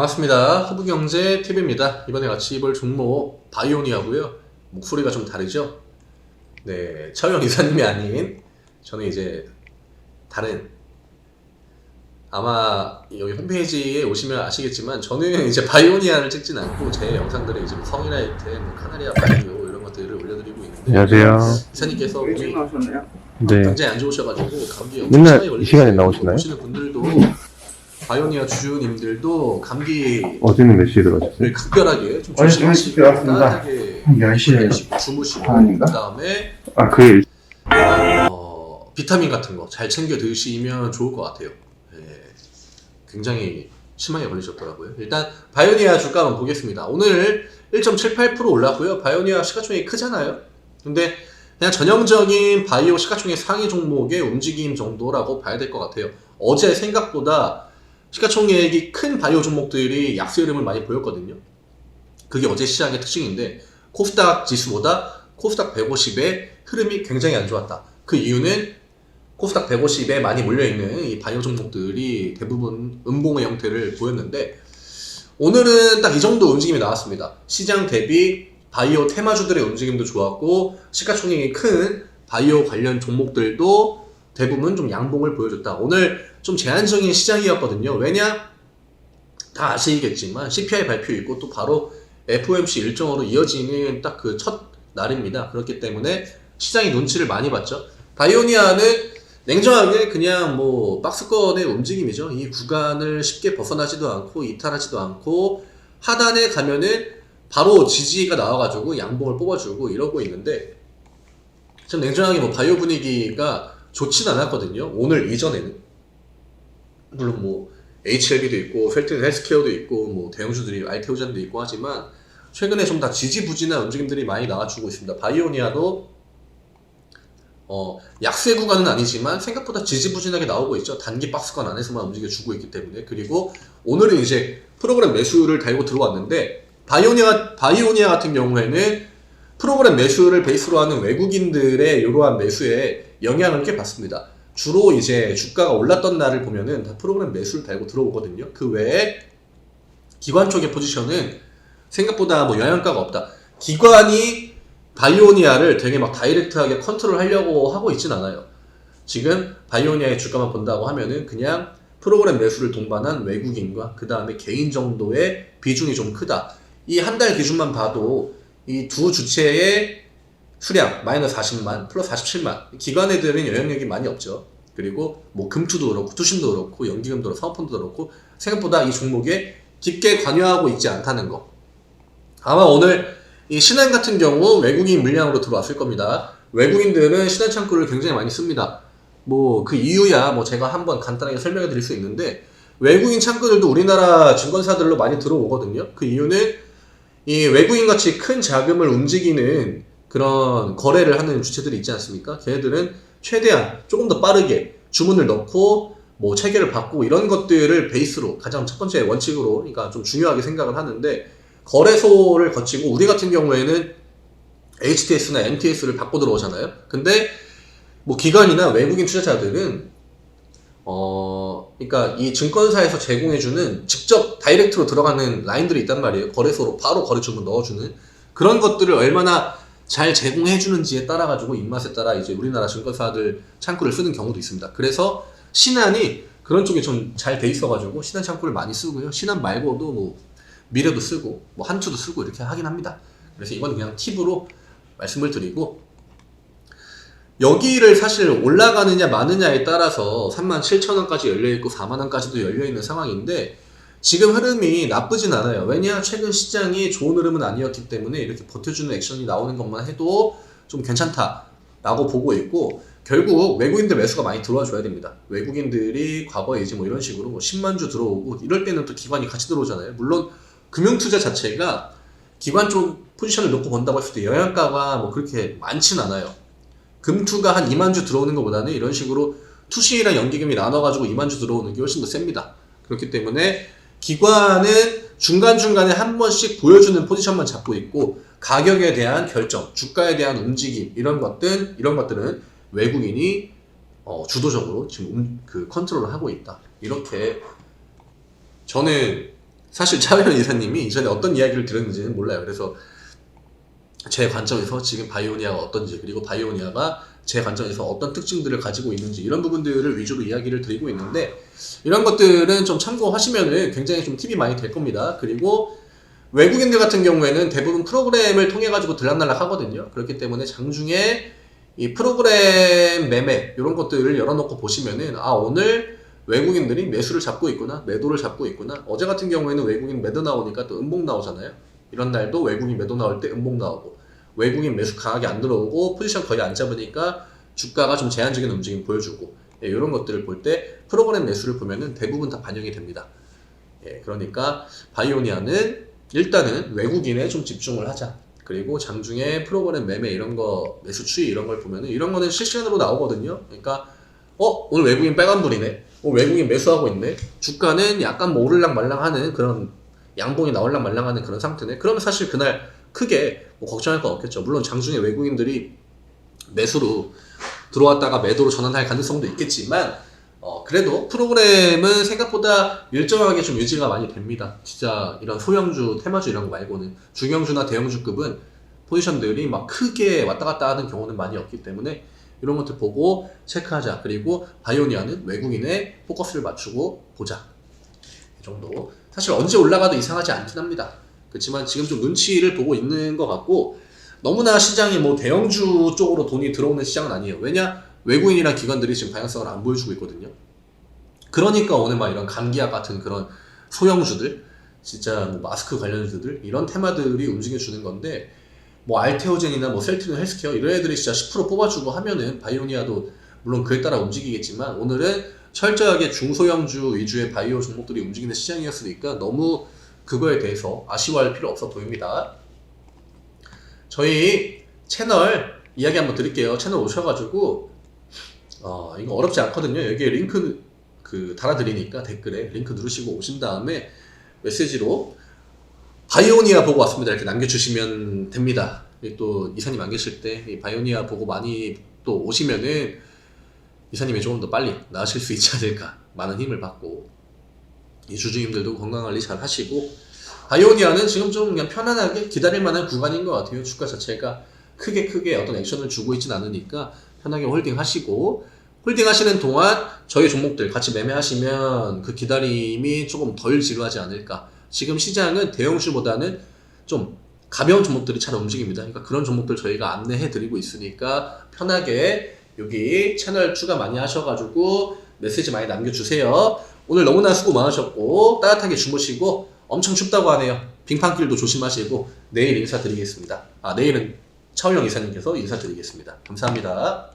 반갑습니다. 허브경제TV입니다. 이번에 같이 볼 종목 바이오니아고요. 목소리가 좀 다르죠? 네, 차영 이사님이 아닌 저는 이제 다른, 아마 여기 홈페이지에 오시면 아시겠지만 저는 이제 바이오니아를 찍진 않고 제 영상들에 이제 성인아이템, 카나리아 바이오 이런 것들을 올려드리고 있는데, 안녕하세요. 이사님께서 몸이 네. 굉장히 안 좋으셔가지고 감기 맨날 심하게 이 시간에 걸리시고, 나오시나요? 보시는 분들도 바이오니아 주주님들도 감기 어제는 몇 시에 들어가셨어요? 각별하게 좀 어제 조심하시고 들어왔습니다. 따뜻하게 한 10시에 주무시고 하는가? 그 다음에 그 비타민 같은 거 잘 챙겨 드시면 좋을 것 같아요. 예, 굉장히 심하게 걸리셨더라고요. 일단 바이오니아 주가 한번 보겠습니다. 오늘 1.78% 올랐고요. 바이오니아 시가총액이 크잖아요. 근데 그냥 전형적인 바이오 시가총액 상위 종목의 움직임 정도라고 봐야 될 것 같아요. 어제 생각보다 시가총액이 큰 바이오 종목들이 약세 흐름을 많이 보였거든요. 그게 어제 시장의 특징인데, 코스닥 지수보다 코스닥 150의 흐름이 굉장히 안 좋았다. 그 이유는 코스닥 150에 많이 몰려있는 이 바이오 종목들이 대부분 음봉의 형태를 보였는데, 오늘은 딱 이 정도 움직임이 나왔습니다. 시장 대비 바이오 테마주들의 움직임도 좋았고, 시가총액이 큰 바이오 관련 종목들도 대부분 좀 양봉을 보여줬다. 오늘 좀 제한적인 시장이었거든요. 왜냐? 다 아시겠지만 CPI 발표 있고 또 바로 FOMC 일정으로 이어지는 딱 그 첫 날입니다. 그렇기 때문에 시장이 눈치를 많이 봤죠. 바이오니아는 냉정하게 그냥 뭐 박스권의 움직임이죠. 이 구간을 쉽게 벗어나지도 않고 이탈하지도 않고 하단에 가면은 바로 지지가 나와가지고 양봉을 뽑아주고 이러고 있는데, 좀 냉정하게 뭐 바이오 분위기가 좋진 않았거든요. 오늘 이전에는 물론 뭐 HLB도 있고 펠튼 헬스케어도 있고 뭐 대형주들이 알테오젠도 있고 하지만 최근에 좀 다 지지부진한 움직임들이 많이 나와주고 있습니다. 바이오니아도 약세 구간은 아니지만 생각보다 지지부진하게 나오고 있죠. 단기 박스권 안에서만 움직여주고 있기 때문에. 그리고 오늘은 이제 프로그램 매수를 달고 들어왔는데, 바이오니아 같은 경우에는 프로그램 매수를 베이스로 하는 외국인들의 이러한 매수에 영향을 꽤 받습니다. 주로 이제 주가가 올랐던 날을 보면은 다 프로그램 매수를 달고 들어오거든요. 그 외에 기관 쪽의 포지션은 생각보다 뭐 영향가가 없다. 기관이 바이오니아를 되게 막 다이렉트하게 컨트롤 하려고 하고 있진 않아요. 지금 바이오니아의 주가만 본다고 하면은 그냥 프로그램 매수를 동반한 외국인과 그 다음에 개인 정도의 비중이 좀 크다. 이 한 달 기준만 봐도 이 두 주체의 수량 마이너스 40만 플러스 47만, 기관 애들은 영향력이 많이 없죠. 그리고 뭐 금투도 그렇고 투신도 그렇고 연기금도 그렇고 사모펀드도 그렇고 생각보다 이 종목에 깊게 관여하고 있지 않다는 거. 아마 오늘 이 신한 같은 경우 외국인 물량으로 들어왔을 겁니다. 외국인들은 신한 창구를 굉장히 많이 씁니다. 뭐 그 이유야 뭐 제가 한번 간단하게 설명해 드릴 수 있는데, 외국인 창구들도 우리나라 증권사들로 많이 들어오거든요. 그 이유는 이 외국인 같이 큰 자금을 움직이는 그런 거래를 하는 주체들이 있지 않습니까? 걔네들은 최대한 조금 더 빠르게 주문을 넣고 뭐 체결을 받고 이런 것들을 베이스로 가장 첫 번째 원칙으로, 그러니까 좀 중요하게 생각을 하는데, 거래소를 거치고 우리 같은 경우에는 HTS나 MTS를 받고 들어오잖아요. 근데 뭐 기관이나 외국인 투자자들은 그러니까 이 증권사에서 제공해주는 직접 다이렉트로 들어가는 라인들이 있단 말이에요. 거래소로 바로 거래 주문 넣어주는 그런 것들을 얼마나 잘 제공해주는지에 따라 가지고 입맛에 따라 이제 우리나라 증권사들 창구를 쓰는 경우도 있습니다. 그래서 신한이 그런 쪽에 좀 잘 돼 있어가지고 신한 창구를 많이 쓰고요. 신한 말고도 뭐 미래도 쓰고 뭐 한투도 쓰고 이렇게 하긴 합니다. 그래서 이건 그냥 팁으로 말씀을 드리고, 여기를 사실 올라가느냐 마느냐에 따라서 37,000원까지 열려있고 4만원까지도 열려있는 상황인데, 지금 흐름이 나쁘진 않아요. 왜냐? 최근 시장이 좋은 흐름은 아니었기 때문에 이렇게 버텨주는 액션이 나오는 것만 해도 좀 괜찮다라고 보고 있고, 결국 외국인들 매수가 많이 들어와 줘야 됩니다. 외국인들이 과거에 이제 뭐 이런 식으로 뭐 10만 주 들어오고 이럴 때는 또 기관이 같이 들어오잖아요. 물론 금융투자 자체가 기관 쪽 포지션을 놓고 본다고 했을 때 영향가가 뭐 그렇게 많진 않아요. 금투가 한 2만 주 들어오는 것보다는 이런 식으로 투시랑 연기금이 나눠가지고 2만 주 들어오는 게 훨씬 더 셉니다. 그렇기 때문에 기관은 중간중간에 한 번씩 보여주는 포지션만 잡고 있고, 가격에 대한 결정, 주가에 대한 움직임 이런 것들은 외국인이 주도적으로 지금 그 컨트롤을 하고 있다. 이렇게 저는 사실 차우현 이사님이 이전에 어떤 이야기를 들었는지는 몰라요. 그래서 제 관점에서 지금 바이오니아가 어떤지, 그리고 바이오니아가 제 관점에서 어떤 특징들을 가지고 있는지, 이런 부분들을 위주로 이야기를 드리고 있는데, 이런 것들은 좀 참고하시면은 굉장히 좀 팁이 많이 될 겁니다. 그리고 외국인들 같은 경우에는 대부분 프로그램을 통해 가지고 들락날락 하거든요. 그렇기 때문에 장중에 이 프로그램 매매 이런 것들을 열어놓고 보시면은, 아, 오늘 외국인들이 매수를 잡고 있구나, 매도를 잡고 있구나. 어제 같은 경우에는 외국인 매도 나오니까 또 음봉 나오잖아요. 이런 날도 외국인 매도 나올 때 음봉 나오고, 외국인 매수 강하게 안 들어오고 포지션 거의 안 잡으니까 주가가 좀 제한적인 움직임 보여주고, 예, 이런 것들을 볼 때 프로그램 매수를 보면은 대부분 다 반영이 됩니다. 예, 그러니까 바이오니아는 일단은 외국인에 좀 집중을 하자. 그리고 장중에 프로그램 매매 이런 거, 매수 추이 이런 걸 보면은, 이런 거는 실시간으로 나오거든요. 그러니까 오늘 외국인 빨간불이네, 외국인 매수하고 있네, 주가는 약간 뭐 오르락 말랑하는 그런 양봉이 나올락 말랑하는 그런 상태네. 그러면 사실 그날 크게 뭐 걱정할 건 없겠죠. 물론 장중에 외국인들이 매수로 들어왔다가 매도로 전환할 가능성도 있겠지만, 그래도 프로그램은 생각보다 일정하게 좀 유지가 많이 됩니다. 진짜 이런 소형주, 테마주 이런 거 말고는 중형주나 대형주급은 포지션들이 막 크게 왔다 갔다 하는 경우는 많이 없기 때문에 이런 것들 보고 체크하자. 그리고 바이오니아는 외국인에 포커스를 맞추고 보자. 이 정도. 사실 언제 올라가도 이상하지 않긴 합니다. 그렇지만 지금 좀 눈치를 보고 있는 것 같고, 너무나 시장이 뭐 대형주 쪽으로 돈이 들어오는 시장은 아니에요. 왜냐? 외국인이랑 기관들이 지금 방향성을 안 보여주고 있거든요. 그러니까 오늘 막 이런 감기약 같은 그런 소형주들, 진짜 뭐 마스크 관련주들, 이런 테마들이 움직여주는 건데, 뭐 알테오젠이나 뭐 셀트리온 헬스케어 이런 애들이 진짜 10% 뽑아주고 하면은 바이오니아도 물론 그에 따라 움직이겠지만, 오늘은 철저하게 중소형주 위주의 바이오 종목들이 움직이는 시장이었으니까 너무 그거에 대해서 아쉬워할 필요 없어 보입니다. 저희 채널 이야기 한번 드릴게요. 채널 오셔가지고 이거 어렵지 않거든요. 여기에 링크 달아드리니까 댓글에 링크 누르시고 오신 다음에 메시지로 바이오니아 보고 왔습니다 이렇게 남겨주시면 됩니다. 또 이사님 안 계실 때 이 바이오니아 보고 많이 또 오시면은 이사님이 조금 더 빨리 나으실 수 있지 않을까, 많은 힘을 받고 이 주주님들도 건강관리 잘 하시고, 바이오니아는 지금 좀 그냥 편안하게 기다릴 만한 구간인 것 같아요. 주가 자체가 크게 어떤 액션을 주고 있진 않으니까 편하게 홀딩 하시고, 홀딩 하시는 동안 저희 종목들 같이 매매하시면 그 기다림이 조금 덜 지루하지 않을까. 지금 시장은 대형주보다는 좀 가벼운 종목들이 잘 움직입니다. 그러니까 그런 종목들 저희가 안내해 드리고 있으니까 편하게 여기 채널 추가 많이 하셔가지고 메시지 많이 남겨주세요. 오늘 너무나 수고 많으셨고 따뜻하게 주무시고, 엄청 춥다고 하네요. 빙판길도 조심하시고 내일 인사드리겠습니다. 내일은 차우영 이사님께서 인사드리겠습니다. 감사합니다.